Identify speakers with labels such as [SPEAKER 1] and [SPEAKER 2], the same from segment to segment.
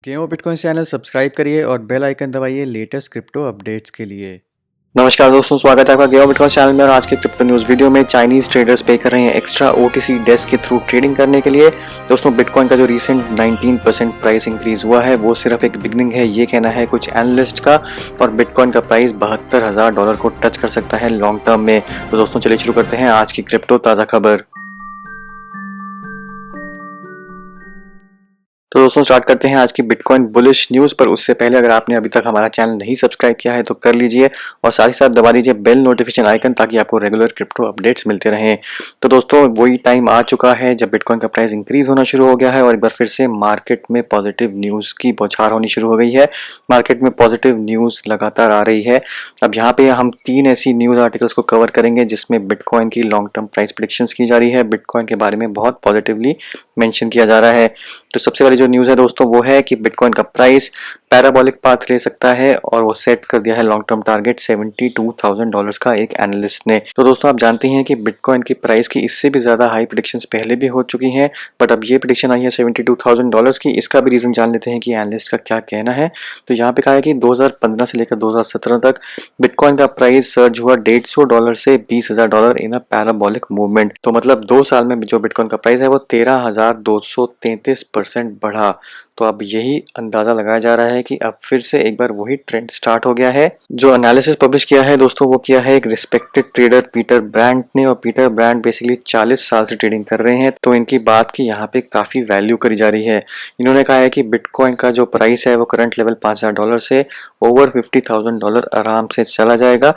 [SPEAKER 1] Game of bitcoin channel subscribe करिए और bell icon दबाइए लेटेस्ट क्रिप्टो अपडेट्स के लिए।
[SPEAKER 2] नमस्कार दोस्तों, स्वागत है आपका गेम ऑफ बिटकॉइन चैनल में। और आज के क्रिप्टो न्यूज़ वीडियो में चाइनीज ट्रेडर्स पे कर रहे हैं एक्स्ट्रा ओटीसी डेस्क के थ्रू ट्रेडिंग करने के लिए। दोस्तों, बिटकॉइन का जो रिसेंट 19% प्राइस इंक्रीज हुआ है वो सिर्फ एक बिगनिंग है, ये कहना है कुछ एनालिस्ट का। और बिटकॉइन का प्राइस $72,000 को टच कर सकता है लॉन्ग टर्म में। तो दोस्तों चलिए शुरू करते हैं आज की क्रिप्टो ताज़ा खबर। तो दोस्तों स्टार्ट करते हैं आज की बिटकॉइन बुलिश न्यूज़। पर उससे पहले अगर आपने अभी तक हमारा चैनल नहीं सब्सक्राइब किया है तो कर लीजिए और साथ ही साथ दबा दीजिए बेल नोटिफिकेशन आइकन ताकि आपको रेगुलर क्रिप्टो अपडेट्स मिलते रहें। तो दोस्तों वही टाइम आ चुका है जब बिटकॉइन का प्राइस इंक्रीज होना शुरू हो गया है और एक बार फिर से मार्केट में पॉजिटिव न्यूज़ की बौछार होनी शुरू हो गई है। मार्केट में पॉजिटिव न्यूज़ लगातार आ रही है। अब यहाँ पे हम 3 ऐसी न्यूज़ आर्टिकल्स को कवर करेंगे जिसमें बिटकॉइन की लॉन्ग टर्म प्राइस प्रेडिक्शंस की जा रही है, बिटकॉइन के बारे में बहुत पॉजिटिवली मेंशन किया जा रहा है। तो सबसे पहले जो न्यूज़ है दोस्तों वो है कि बिटकॉइन का प्राइस पैराबोलिक पाथ ले सकता है और वो सेट कर दिया है लॉन्ग टर्म टारगेट $72,000 का एक एनालिस्ट ने। तो दोस्तों आप जानते हैं कि बिटकॉइन की प्राइस की इससे भी ज़्यादा हाई प्रेडिक्शंस पहले भी हो चुकी हैं, बट अब ये प्रेडिक्शन आई है $72,000 की। इसका भी रीज़न जान लेते हैं कि एनालिस्ट का क्या कहना है। तो यहाँ पे कहा है कि 2015 से लेकर 2017 तक बिटकॉइन का प्राइस सर्ज हुआ $150 से $20,000 इन अ पैराबोलिक मूवमेंट। तो मतलब 2 साल में जो बिटकॉइन का प्राइस है वो 13,233% बढ़ा। तो अब यही अंदाजा लगाया जा रहा है कि अब फिर से एक बार वही ट्रेंड स्टार्ट हो गया है। जो एनालिसिस पब्लिश किया है दोस्तों वो किया है एक रिस्पेक्टेड ट्रेडर पीटर ब्रांड ने, और पीटर ब्रांड बेसिकली 40 साल से ट्रेडिंग कर रहे हैं। तो इनकी बात की यहाँ पे काफी वैल्यू करी जा रही है। इन्होंने कहा है कि बिटकॉइन का जो प्राइस है वो करंट लेवल $5,000 से ओवर $50,000 आराम से चला जाएगा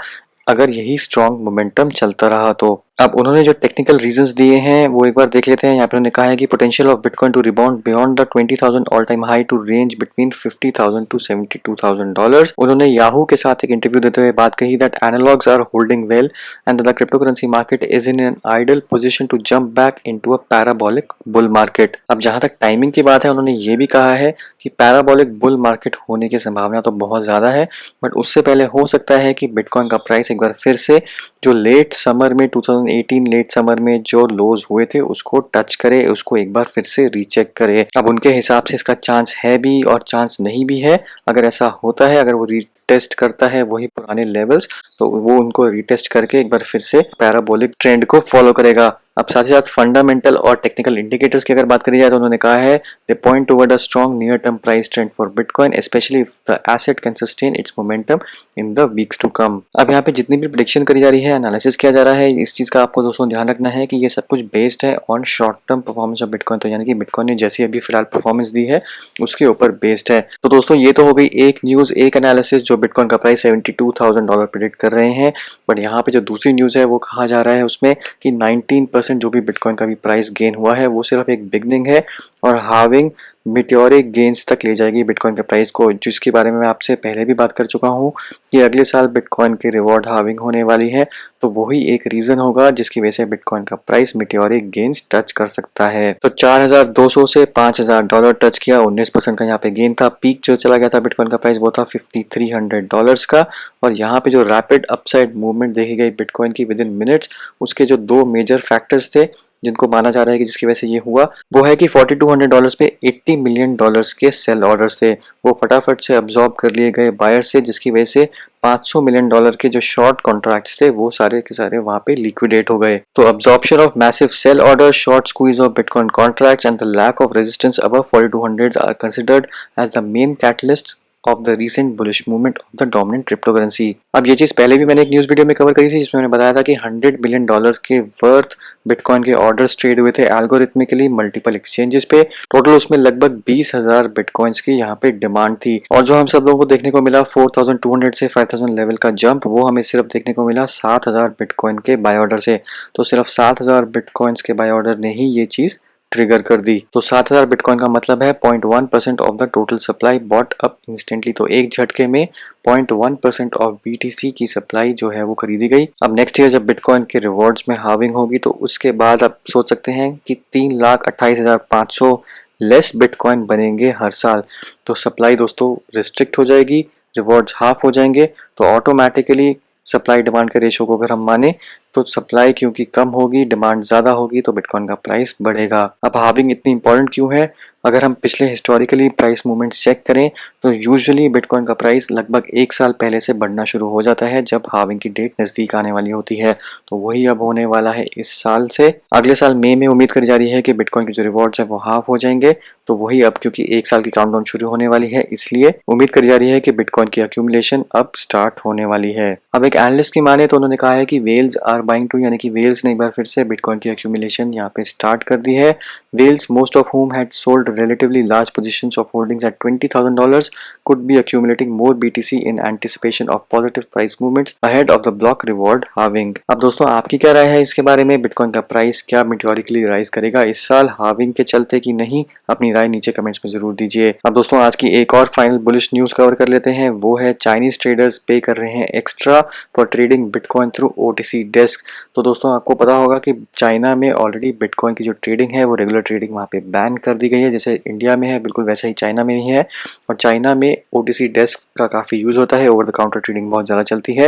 [SPEAKER 2] अगर यही स्ट्रॉन्ग मोमेंटम चलता रहा तो। अब उन्होंने जो टेक्निकल रीजंस दिए हैं वो एक बार देख लेते हैं। यहाँ पे उन्होंने कहा है कि potential of bitcoin to rebound beyond the 20,000 all time high to range between $50,000 to $72,000। उन्होंने याहू के साथ एक इंटरव्यू देते हुए बात कही that analogs are holding well and the crypto currency market is in an idle position to jump back into a parabolic bull market. अब जहां तक टाइमिंग की बात है उन्होंने ये भी कहा है कि पैराबोलिक बुल मार्केट होने की संभावना तो बहुत ज्यादा है, बट उससे पहले हो सकता है कि बिटकॉइन का प्राइस एक बार फिर से जो लेट समर में 2018 लेट समर में जो लोज हुए थे उसको टच करे, उसको एक बार फिर से रीचेक करे। अब उनके हिसाब से इसका चांस है भी और चांस नहीं भी है। अगर ऐसा होता है, अगर वो रीटेस्ट करता है वही पुराने लेवल्स, तो वो उनको रीटेस्ट करके एक बार फिर से पैराबोलिक ट्रेंड को फॉलो करेगा। अब साथ ही साथ फंडामेंटल और टेक्निकल इंडिकेटर्स की अगर बात करी जाए तो उन्होंने कहा है they point toward a strong near term price trend for bitcoin especially if the asset can sustain its momentum in the weeks to come. अब यहाँ पे जितनी भी प्रेडिक्शन करी जा रही है, एनालिसिस किया जा रहा है, इस चीज का आपको दोस्तों ध्यान रखना है कि ये सब कुछ बेस्ड है on short term performance of bitcoin. तो यानी कि बिटकॉइन ने जैसी अभी फिलहाल परफॉर्मेंस दी है उसके ऊपर बेस्ड है। तो दोस्तों ये तो हो गई एक न्यूज, एक एनालिसिस जो बिटकॉइन का प्राइस $72,000 प्रेडिक्ट कर रहे हैं। बट यहाँ पे जो दूसरी न्यूज है वो कहा जा रहा है उसमें कि 19% जो भी बिटकॉइन का भी प्राइस गेन हुआ है वो सिर्फ एक बिगनिंग है और हाविंग मीटियोरिक गेन्स तक ले जाएगी बिटकॉइन के प्राइस को, जिसके बारे में मैं आपसे पहले भी बात कर चुका हूँ कि अगले साल बिटकॉइन की रिवॉर्ड हाविंग होने वाली है। तो वही एक रीजन होगा जिसकी वजह से बिटकॉइन का प्राइस मीटियोरिक गेन्स टच कर सकता है। तो 4,200 से $5,000 टच किया, 19% का यहाँ पे गेन था। पीक जो चला गया था बिटकॉइन का प्राइस वो था $5,300 का। और यहाँ पे जो रैपिड अपसाइड मूवमेंट देखी गई बिटकॉइन की विद इन मिनट्स, उसके जो 2 मेजर फैक्टर्स थे जिनको माना जा रहा है कि जिसकी वजह से ये हुआ, वो है कि $4,200 पे $80 मिलियन के सेल ऑर्डर्स थे, वो फटाफट से अब्जॉर्ब कर लिए गए बायर से, जिसकी वजह से $500 मिलियन के जो शॉर्ट कॉन्ट्रैक्ट्स थे वो सारे के सारे वहां पे लिक्विडेट हो गए। तो absorption of massive sell order, short squeeze of bitcoin contracts and the lack of resistance above 4,200 are considered as the main catalyst of the recent bullish movement of the dominant crypto currency. अब ये चीज पहले भी मैंने एक news video में cover करी थी जिसमें मैंने बताया था कि $100 बिलियन के वर्थ बिटकॉइन के ऑर्डर्स ट्रेड हुए थे एल्गोरिथमिकली मल्टीपल एक्सचेंजेस पे। टोटल उसमें लगभग 20,000 बिटकॉइंस की यहाँ पे डिमांड थी और जो हम सब लोगों को देखने को मिला 4,200 से 5,000 लेवल का जंप, वो हमें सिर्फ देखने को मिला 7,000 बिटकॉइन के बाय ऑर्डर से। तो सिर्फ 7,000 बिटकॉइंस के बाय ऑर्डर ने ही ये चीज ट्रिगर कर दी। तो 7,000 बिटकॉइन का मतलब है 0.1% of the total supply bought up instantly. तो एक झटके में 0.1% ऑफ BTC की सप्लाई जो है वो खरीदी गई। अब नेक्स्ट ईयर जब बिटकॉइन के रिवॉर्ड्स में हाविंग होगी तो उसके बाद आप सोच सकते हैं कि 3,28,500 लेस बिटकॉइन बनेंगे हर साल। तो सप्लाई दोस्तों रिस्ट्रिक्ट हो जाएगी, रिवॉर्ड्स हाफ हो जाएंगे, तो ऑटोमेटिकली सप्लाई डिमांड के रेशो को अगर हम माने तो सप्लाई क्योंकि कम होगी, डिमांड ज्यादा होगी, तो बिटकॉइन का प्राइस बढ़ेगा। अब हाविंग इतनी इंपॉर्टेंट क्यों है? अगर हम पिछले हिस्टोरिकली प्राइस मूवमेंट्स चेक करें तो यूजुअली बिटकॉइन का प्राइस लगभग 1 साल पहले से बढ़ना शुरू हो जाता है जब हाल्विंग की डेट नज़दीक आने वाली होती है। तो वही अब होने वाला है इस साल से। अगले साल मई में उम्मीद करी जा रही है कि बिटकॉइन के जो रिवॉर्ड्स है वो हाफ हो जाएंगे। तो वही अब क्योंकि 1 साल की काउंटडाउन शुरू होने वाली है, इसलिए उम्मीद करी जा रही है कि बिटकॉइन की अक्यूमुलेशन अब स्टार्ट होने वाली है। अब एक एनालिस्ट की माने तो उन्होंने कहा है कि वेल्स आर बाइंग टू, यानी कि वेल्स ने एक बार फिर से बिटकॉइन की अक्यूमुलेशन यहाँ पे स्टार्ट कर दी है। Whales, most of whom had sold relatively large positions of holdings at $20,000, could be accumulating more BTC in anticipation of positive price movements ahead of the block reward halving। अब दोस्तों आपकी क्या राय है इसके बारे में? बिटकॉइन का प्राइस क्या मेटेरिकली राइज करेगा इस साल हाल्विंग के चलते कि नहीं? अपनी राय नीचे कमेंट्स में जरूर दीजिए। अब दोस्तों आज की एक और फाइनल बुलिश न्यूज कवर कर लेते हैं, वो है चाइनीज ट्रेडर्स पे कर रहे हैं extra for trading bitcoin through OTC desk. तो दोस्तों आपको पता होगा कि चाइना में ऑलरेडी बिटकॉइन की जो ट्रेडिंग है वो रेगुलर ट्रेडिंग वहाँ पे बैन कर दी गई है। जैसे इंडिया में है बिल्कुल वैसा ही चाइना में ही है। और चाइना में OTC डेस्क का काफ़ी यूज़ होता है, ओवर द काउंटर ट्रेडिंग बहुत ज़्यादा चलती है।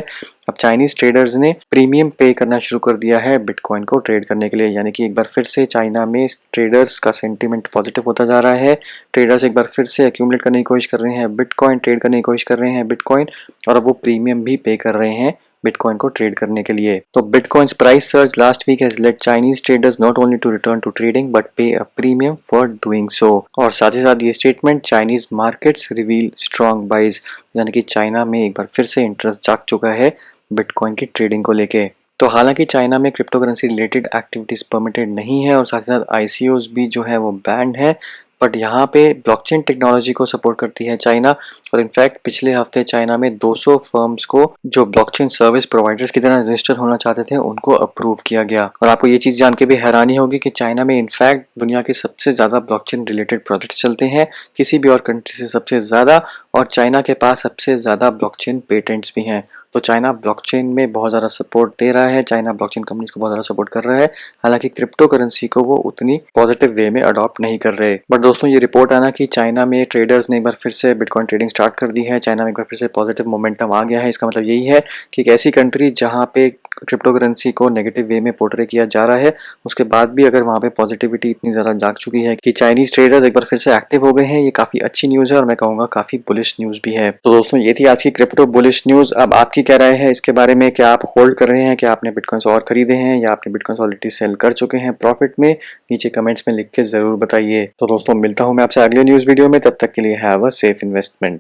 [SPEAKER 2] अब चाइनीज ट्रेडर्स ने प्रीमियम पे करना शुरू कर दिया है बिटकॉइन को ट्रेड करने के लिए, यानी कि एक बार फिर से चाइना में ट्रेडर्स का सेंटीमेंट पॉजिटिव होता जा रहा है। ट्रेडर्स एक बार फिर से एक्यूमुलेट करने की कोशिश कर रहे हैं बिटकॉइन, ट्रेड करने की कोशिश कर रहे हैं बिटकॉइन, और अब वो प्रीमियम भी पे कर रहे हैं बिटकॉइन को ट्रेड करने के लिए। तो bitcoin's price surge last week has led Chinese traders not only to return to trading but pay a premium for doing so. और साथ ही साथ ये statement Chinese markets reveal strong buys, यानी कि चाइना में एक बार फिर से इंटरेस्ट जाग चुका है बिटकॉइन की ट्रेडिंग को लेके। तो हालांकि चाइना में crypto currency related activities permitted नहीं है और साथ ही साथ ICOs भी जो है वो बैंड है, बट यहाँ पे ब्लॉकचेन टेक्नोलॉजी को सपोर्ट करती है चाइना। और इनफैक्ट पिछले हफ्ते चाइना में 200 फर्म्स को जो ब्लॉकचेन सर्विस प्रोवाइडर्स की तरह रजिस्टर होना चाहते थे उनको अप्रूव किया गया। और आपको ये चीज़ जान के भी हैरानी होगी कि चाइना में इनफैक्ट दुनिया के सबसे ज़्यादा ब्लॉकचेन रिलेटेड प्रोजेक्ट्स चलते हैं, किसी भी और कंट्री से सबसे ज़्यादा, और चाइना के पास सबसे ज़्यादा ब्लॉकचेन पेटेंट्स भी हैं। तो चाइना ब्लॉकचेन में बहुत ज़्यादा सपोर्ट दे रहा है, चाइना ब्लॉकचेन कंपनीज को बहुत ज़्यादा सपोर्ट कर रहा है। हालांकि क्रिप्टो करेंसी को वो उतनी पॉजिटिव वे में अडॉप्ट नहीं कर रहे। बट दोस्तों ये रिपोर्ट आना कि चाइना में ट्रेडर्स ने एक बार फिर से बिटकॉइन ट्रेडिंग स्टार्ट कर दी है, चाइना में एक बार फिर से पॉजिटिव मोमेंटम आ गया है, इसका मतलब यही है कि एक ऐसी कंट्री जहाँ पे क्रिप्टो करेंसी को नेगेटिव वे में पोर्ट्रे किया जा रहा है, उसके बाद भी अगर वहाँ पे पॉजिटिविटी इतनी ज़्यादा जाग चुकी है कि चाइनीज ट्रेडर्स एक बार फिर से एक्टिव हो गए हैं, ये काफ़ी अच्छी न्यूज़ है और मैं कहूँगा काफ़ी बुलिश न्यूज़ भी है। तो दोस्तों ये थी आज की क्रिप्टो बुलिश न्यूज़। अब आपकी क्या राय है इसके बारे में? क्या आप होल्ड कर रहे हैं, क्या आपने बिटकॉइंस और खरीदे हैं, या आपने बिटकॉइंस ऑलरेडी सेल कर चुके हैं प्रॉफिट में? नीचे कमेंट्स में लिख के जरूर बताइए। तो दोस्तों मिलता हूँ मैं आपसे अगले न्यूज़ वीडियो में, तब तक के लिए हैव अ सेफ इन्वेस्टमेंट।